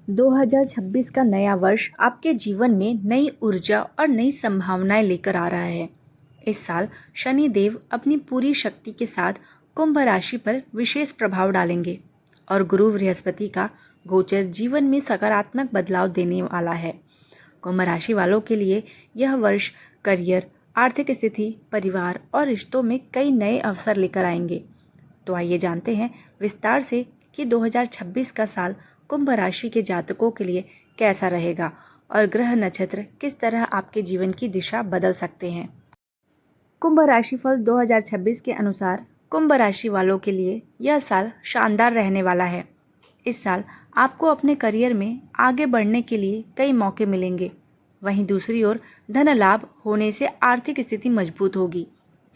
2026 का नया वर्ष आपके जीवन में नई ऊर्जा और नई संभावनाएं लेकर आ रहा है। इस साल शनि देव अपनी पूरी शक्ति के साथ कुंभ राशि पर विशेष प्रभाव डालेंगे और गुरु बृहस्पति का गोचर जीवन में सकारात्मक बदलाव देने वाला है। कुंभ राशि वालों के लिए यह वर्ष करियर, आर्थिक स्थिति, परिवार और रिश्तों में कई नए अवसर लेकर आएंगे। तो आइए जानते हैं विस्तार से कि 2026 का साल कुंभ राशि के जातकों के लिए कैसा रहेगा और ग्रह नक्षत्र किस तरह आपके जीवन की दिशा बदल सकते हैं। कुंभ राशिफल 2026 के अनुसार कुंभ राशि वालों के लिए यह साल शानदार रहने वाला है। इस साल आपको अपने करियर में आगे बढ़ने के लिए कई मौके मिलेंगे। वहीं दूसरी ओर धन लाभ होने से आर्थिक स्थिति मजबूत होगी।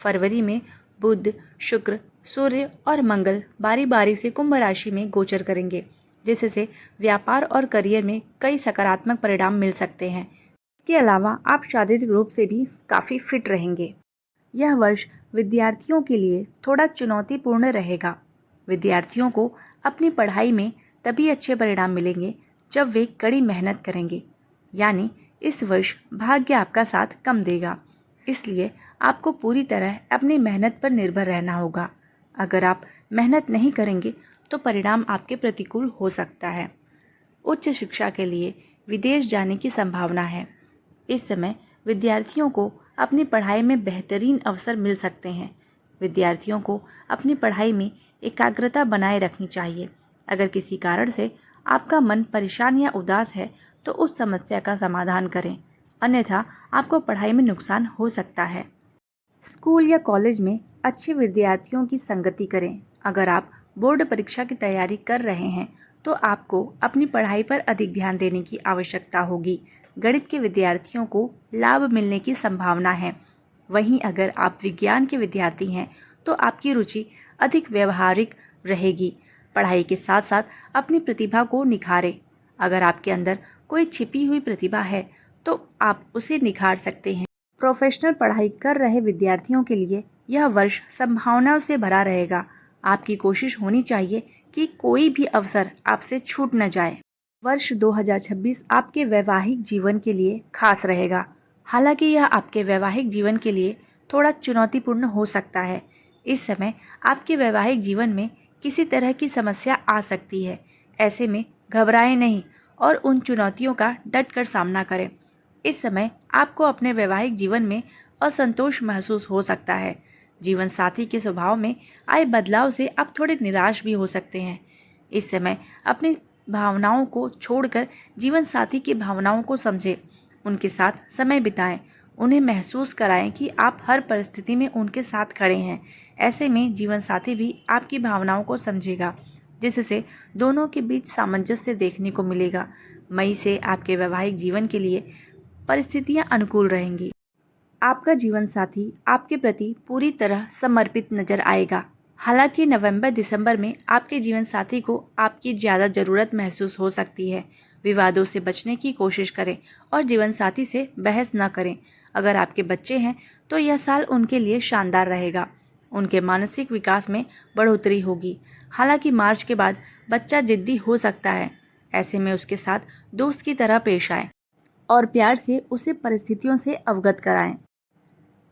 फरवरी में बुध, शुक्र, सूर्य और मंगल बारी बारी से कुंभ राशि में गोचर करेंगे, जिससे व्यापार और करियर में कई सकारात्मक परिणाम मिल सकते हैं। इसके अलावा आप शारीरिक रूप से भी काफ़ी फिट रहेंगे। यह वर्ष विद्यार्थियों के लिए थोड़ा चुनौतीपूर्ण रहेगा। विद्यार्थियों को अपनी पढ़ाई में तभी अच्छे परिणाम मिलेंगे जब वे कड़ी मेहनत करेंगे। यानी इस वर्ष भाग्य आपका साथ कम देगा, इसलिए आपको पूरी तरह अपनी मेहनत पर निर्भर रहना होगा। अगर आप मेहनत नहीं करेंगे तो परिणाम आपके प्रतिकूल हो सकता है। उच्च शिक्षा के लिए विदेश जाने की संभावना है। इस समय विद्यार्थियों को अपनी पढ़ाई में बेहतरीन अवसर मिल सकते हैं। विद्यार्थियों को अपनी पढ़ाई में एकाग्रता बनाए रखनी चाहिए। अगर किसी कारण से आपका मन परेशान या उदास है तो उस समस्या का समाधान करें, अन्यथा आपको पढ़ाई में नुकसान हो सकता है। स्कूल या कॉलेज में अच्छे विद्यार्थियों की संगति करें। अगर आप बोर्ड परीक्षा की तैयारी कर रहे हैं तो आपको अपनी पढ़ाई पर अधिक ध्यान देने की आवश्यकता होगी। गणित के विद्यार्थियों को लाभ मिलने की संभावना है। वहीं अगर आप विज्ञान के विद्यार्थी हैं तो आपकी रुचि अधिक व्यवहारिक रहेगी। पढ़ाई के साथ साथ अपनी प्रतिभा को निखारें। अगर आपके अंदर कोई छिपी हुई प्रतिभा है तो आप उसे निखार सकते हैं। प्रोफेशनल पढ़ाई कर रहे विद्यार्थियों के लिए यह वर्ष संभावनाओं से भरा रहेगा। आपकी कोशिश होनी चाहिए कि कोई भी अवसर आपसे छूट न जाए। वर्ष 2026 आपके वैवाहिक जीवन के लिए खास रहेगा। हालांकि यह आपके वैवाहिक जीवन के लिए थोड़ा चुनौतीपूर्ण हो सकता है। इस समय आपके वैवाहिक जीवन में किसी तरह की समस्या आ सकती है। ऐसे में घबराएं नहीं और उन चुनौतियों का डटकर सामना करें। इस समय आपको अपने वैवाहिक जीवन में असंतोष महसूस हो सकता है। जीवन साथी के स्वभाव में आए बदलाव से आप थोड़े निराश भी हो सकते हैं। इस समय अपनी भावनाओं को छोड़कर जीवन साथी की भावनाओं को समझें, उनके साथ समय बिताएं, उन्हें महसूस कराएं कि आप हर परिस्थिति में उनके साथ खड़े हैं। ऐसे में जीवन साथी भी आपकी भावनाओं को समझेगा, जिससे दोनों के बीच सामंजस्य देखने को मिलेगा। मई से आपके वैवाहिक जीवन के लिए परिस्थितियां अनुकूल रहेंगी। आपका जीवन साथी आपके प्रति पूरी तरह समर्पित नजर आएगा। हालांकि नवंबर-दिसंबर में आपके जीवन साथी को आपकी ज़्यादा ज़रूरत महसूस हो सकती है। विवादों से बचने की कोशिश करें और जीवन साथी से बहस न करें। अगर आपके बच्चे हैं तो यह साल उनके लिए शानदार रहेगा। उनके मानसिक विकास में बढ़ोतरी होगी। हालांकि मार्च के बाद बच्चा जिद्दी हो सकता है। ऐसे में उसके साथ दोस्त की तरह पेश आएं और प्यार से उसे परिस्थितियों से अवगत कराएं।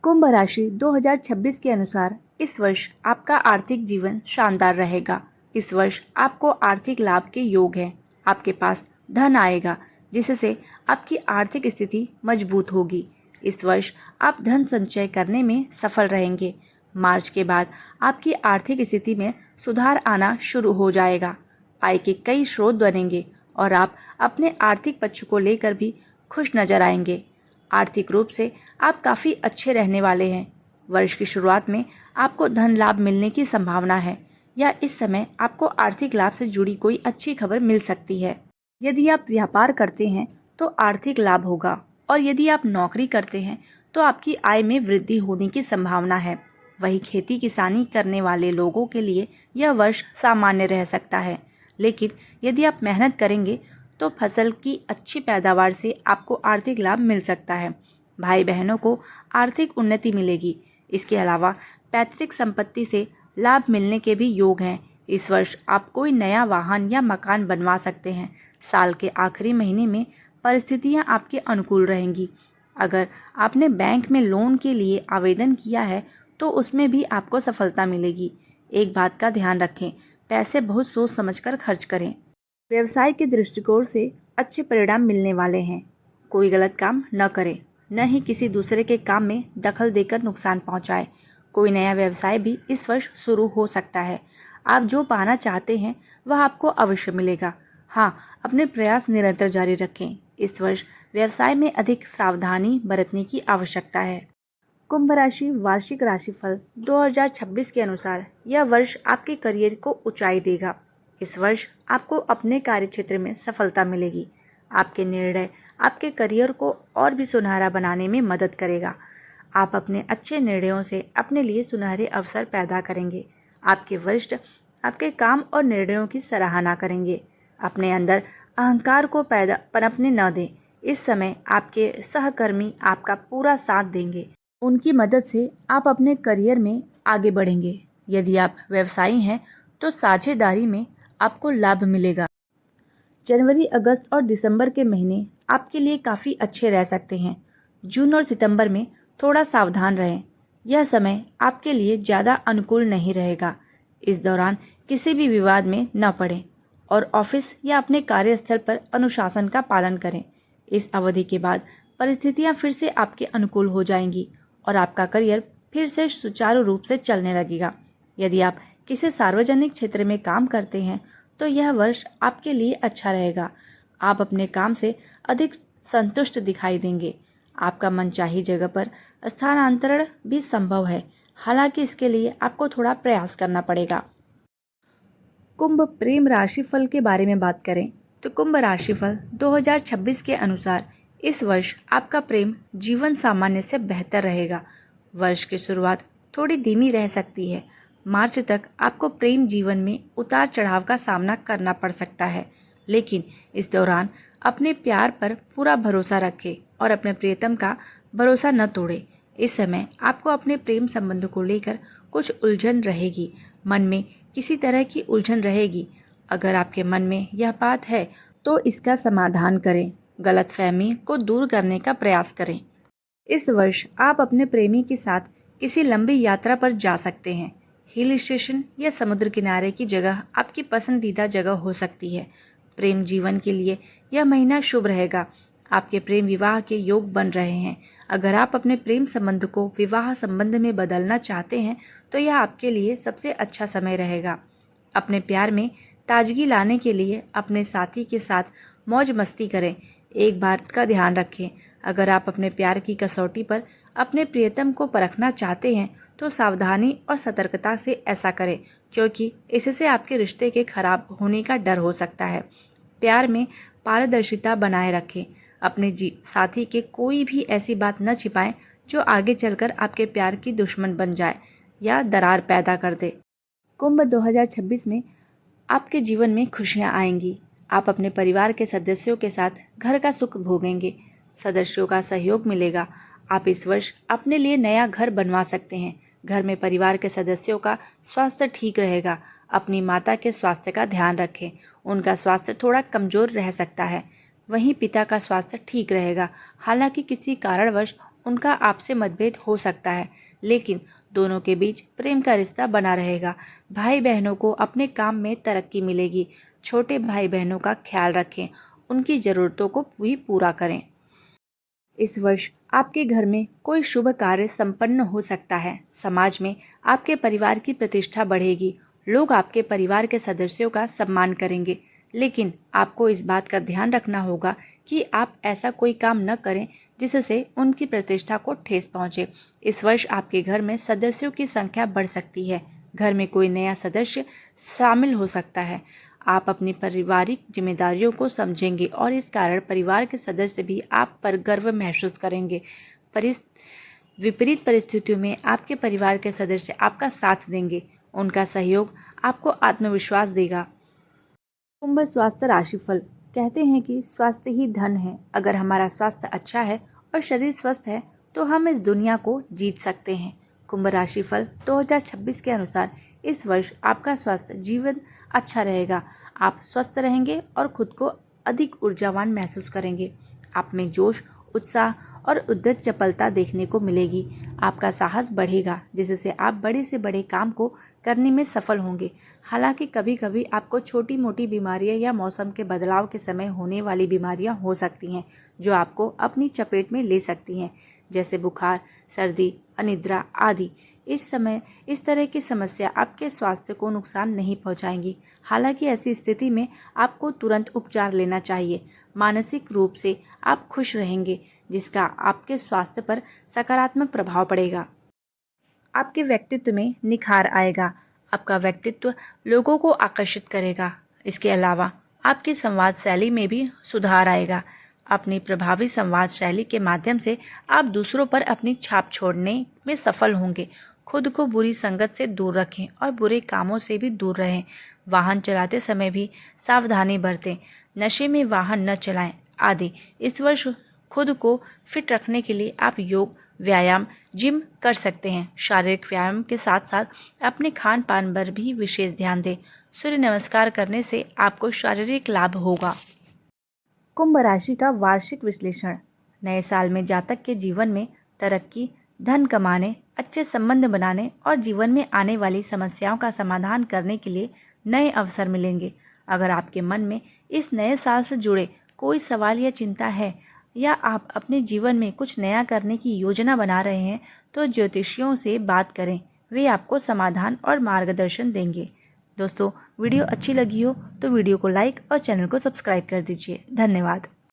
कुंभ राशि 2026 के अनुसार इस वर्ष आपका आर्थिक जीवन शानदार रहेगा। इस वर्ष आपको आर्थिक लाभ के योग हैं। आपके पास धन आएगा, जिससे आपकी आर्थिक स्थिति मजबूत होगी। इस वर्ष आप धन संचय करने में सफल रहेंगे। मार्च के बाद आपकी आर्थिक स्थिति में सुधार आना शुरू हो जाएगा। आय के कई स्रोत बनेंगे और आप अपने आर्थिक पक्ष को लेकर भी खुश नजर आएंगे। आर्थिक रूप से आप काफ़ी अच्छे रहने वाले हैं। वर्ष की शुरुआत में आपको धन लाभ मिलने की संभावना है या इस समय आपको आर्थिक लाभ से जुड़ी कोई अच्छी खबर मिल सकती है। यदि आप व्यापार करते हैं तो आर्थिक लाभ होगा और यदि आप नौकरी करते हैं तो आपकी आय में वृद्धि होने की संभावना है। वहीं खेती किसानी करने वाले लोगों के लिए यह वर्ष सामान्य रह सकता है, लेकिन यदि आप मेहनत करेंगे तो फसल की अच्छी पैदावार से आपको आर्थिक लाभ मिल सकता है। भाई बहनों को आर्थिक उन्नति मिलेगी। इसके अलावा पैतृक संपत्ति से लाभ मिलने के भी योग हैं। इस वर्ष आप कोई नया वाहन या मकान बनवा सकते हैं। साल के आखिरी महीने में परिस्थितियां आपके अनुकूल रहेंगी। अगर आपने बैंक में लोन के लिए आवेदन किया है तो उसमें भी आपको सफलता मिलेगी। एक बात का ध्यान रखें, पैसे बहुत सोच समझकर खर्च करें। व्यवसाय के दृष्टिकोण से अच्छे परिणाम मिलने वाले हैं। कोई गलत काम न करें, न ही किसी दूसरे के काम में दखल देकर नुकसान पहुंचाए। कोई नया व्यवसाय भी इस वर्ष शुरू हो सकता है। आप जो पाना चाहते हैं वह आपको अवश्य मिलेगा। हाँ, अपने प्रयास निरंतर जारी रखें। इस वर्ष व्यवसाय में अधिक सावधानी बरतने की आवश्यकता है। कुंभ राशि वार्षिक राशिफल 2026 के अनुसार यह वर्ष आपके करियर को ऊंचाई देगा। इस वर्ष आपको अपने कार्यक्षेत्र में सफलता मिलेगी। आपके निर्णय आपके करियर को और भी सुनहरा बनाने में मदद करेगा। आप अपने अच्छे निर्णयों से अपने लिए सुनहरे अवसर पैदा करेंगे। आपके वरिष्ठ आपके काम और निर्णयों की सराहना करेंगे। अपने अंदर अहंकार को पनपने न दें। इस समय आपके सहकर्मी आपका पूरा साथ देंगे। उनकी मदद से आप अपने करियर में आगे बढ़ेंगे। यदि आप व्यवसायी हैं तो साझेदारी में आपको लाभ मिलेगा। जनवरी, अगस्त और दिसंबर के महीने आपके लिए काफ़ी अच्छे रह सकते हैं। जून और सितंबर में थोड़ा सावधान रहें। यह समय आपके लिए ज़्यादा अनुकूल नहीं रहेगा। इस दौरान किसी भी विवाद में न पड़ें और ऑफिस या अपने कार्यस्थल पर अनुशासन का पालन करें। इस अवधि के बाद परिस्थितियां फिर से आपके अनुकूल हो जाएंगी और आपका करियर फिर से सुचारू रूप से चलने लगेगा। यदि आप किसी सार्वजनिक क्षेत्र में काम करते हैं तो यह वर्ष आपके लिए अच्छा रहेगा। आप अपने काम से अधिक संतुष्ट दिखाई देंगे। आपका मनचाही जगह पर स्थानांतरण भी संभव है, हालांकि इसके लिए आपको थोड़ा प्रयास करना पड़ेगा। कुंभ प्रेम राशिफल के बारे में बात करें तो कुंभ राशिफल 2026 के अनुसार इस वर्ष आपका प्रेम जीवन सामान्य से बेहतर रहेगा। वर्ष की शुरुआत थोड़ी धीमी रह सकती है। मार्च तक आपको प्रेम जीवन में उतार चढ़ाव का सामना करना पड़ सकता है, लेकिन इस दौरान अपने प्यार पर पूरा भरोसा रखें और अपने प्रियतम का भरोसा न तोड़ें। इस समय आपको अपने प्रेम संबंध को लेकर कुछ उलझन रहेगी। मन में किसी तरह की उलझन रहेगी। अगर आपके मन में यह बात है तो इसका समाधान करें। गलतफहमी को दूर करने का प्रयास करें। इस वर्ष आप अपने प्रेमी के साथ किसी लंबी यात्रा पर जा सकते हैं। हिल स्टेशन या समुद्र किनारे की जगह आपकी पसंदीदा जगह हो सकती है। प्रेम जीवन के लिए यह महीना शुभ रहेगा। आपके प्रेम विवाह के योग बन रहे हैं। अगर आप अपने प्रेम संबंध को विवाह संबंध में बदलना चाहते हैं तो यह आपके लिए सबसे अच्छा समय रहेगा। अपने प्यार में ताजगी लाने के लिए अपने साथी के साथ मौज मस्ती करें। एक बात का ध्यान रखें, अगर आप अपने प्यार की कसौटी पर अपने प्रियतम को परखना चाहते हैं तो सावधानी और सतर्कता से ऐसा करें, क्योंकि इससे आपके रिश्ते के खराब होने का डर हो सकता है। प्यार में पारदर्शिता बनाए रखें। अपने साथी के कोई भी ऐसी बात न छिपाएं जो आगे चलकर आपके प्यार की दुश्मन बन जाए या दरार पैदा कर दे। कुंभ 2026 में आपके जीवन में खुशियां आएंगी। आप अपने परिवार के सदस्यों के साथ घर का सुख भोगेंगे। सदस्यों का सहयोग मिलेगा। आप इस वर्ष अपने लिए नया घर बनवा सकते हैं। घर में परिवार के सदस्यों का स्वास्थ्य ठीक रहेगा। अपनी माता के स्वास्थ्य का ध्यान रखें। उनका स्वास्थ्य थोड़ा कमजोर रह सकता है। वहीं पिता का स्वास्थ्य ठीक रहेगा। हालांकि किसी कारणवश उनका आपसे मतभेद हो सकता है, लेकिन दोनों के बीच प्रेम का रिश्ता बना रहेगा। भाई बहनों को अपने काम में तरक्की मिलेगी। छोटे भाई बहनों का ख्याल रखें, उनकी ज़रूरतों को भी पूरा करें। इस वर्ष आपके घर में कोई शुभ कार्य संपन्न हो सकता है। समाज में आपके परिवार की प्रतिष्ठा बढ़ेगी। लोग आपके परिवार के सदस्यों का सम्मान करेंगे, लेकिन आपको इस बात का ध्यान रखना होगा कि आप ऐसा कोई काम न करें जिससे उनकी प्रतिष्ठा को ठेस पहुंचे। इस वर्ष आपके घर में सदस्यों की संख्या बढ़ सकती है। घर में कोई नया सदस्य शामिल हो सकता है। आप अपनी पारिवारिक जिम्मेदारियों को समझेंगे और इस कारण परिवार के सदस्य भी आप पर गर्व महसूस करेंगे। विपरीत परिस्थितियों में आपके परिवार के सदस्य आपका साथ देंगे। उनका सहयोग आपको आत्मविश्वास देगा। कुंभ स्वास्थ्य राशिफल कहते हैं कि स्वास्थ्य ही धन है। अगर हमारा स्वास्थ्य अच्छा है और शरीर स्वस्थ है तो हम इस दुनिया को जीत सकते हैं। कुंभ राशिफल 2026 के अनुसार इस वर्ष आपका स्वास्थ्य जीवन अच्छा रहेगा। आप स्वस्थ रहेंगे और खुद को अधिक ऊर्जावान महसूस करेंगे। आप में जोश, उत्साह और उद्यत चपलता देखने को मिलेगी। आपका साहस बढ़ेगा, जिससे आप बड़े से बड़े काम को करने में सफल होंगे। हालांकि कभी कभी आपको छोटी मोटी बीमारियां या मौसम के बदलाव के समय होने वाली बीमारियां हो सकती हैं, जो आपको अपनी चपेट में ले सकती हैं, जैसे बुखार, सर्दी, अनिद्रा आदि। इस समय इस तरह की समस्या आपके स्वास्थ्य को नुकसान नहीं पहुंचाएंगी। हालांकि ऐसी स्थिति में आपको तुरंत उपचार लेना चाहिए। मानसिक रूप से आप खुश रहेंगे, जिसका आपके स्वास्थ्य पर सकारात्मक प्रभाव पड़ेगा। आपके व्यक्तित्व में निखार आएगा। आपका व्यक्तित्व लोगों को आकर्षित करेगा। इसके अलावा आपकी संवाद शैली में भी सुधार आएगा। अपनी प्रभावी संवाद शैली के माध्यम से आप दूसरों पर अपनी छाप छोड़ने में सफल होंगे। खुद को बुरी संगत से दूर रखें और बुरे कामों से भी दूर रहें। वाहन चलाते समय भी सावधानी बरतें। नशे में वाहन न चलाएं आदि। इस वर्ष खुद को फिट रखने के लिए आप योग, व्यायाम, जिम कर सकते हैं। शारीरिक व्यायाम के साथ साथ अपने खान पान पर भी विशेष ध्यान दें। सूर्य नमस्कार करने से आपको शारीरिक लाभ होगा। कुंभ राशि का वार्षिक विश्लेषण। नए साल में जातक के जीवन में तरक्की, धन कमाने, अच्छे संबंध बनाने और जीवन में आने वाली समस्याओं का समाधान करने के लिए नए अवसर मिलेंगे। अगर आपके मन में इस नए साल से जुड़े कोई सवाल या चिंता है, या आप अपने जीवन में कुछ नया करने की योजना बना रहे हैं, तो ज्योतिषियों से बात करें। वे आपको समाधान और मार्गदर्शन देंगे। दोस्तों, वीडियो अच्छी लगी हो तो वीडियो को लाइक और चैनल को सब्सक्राइब कर दीजिए। धन्यवाद।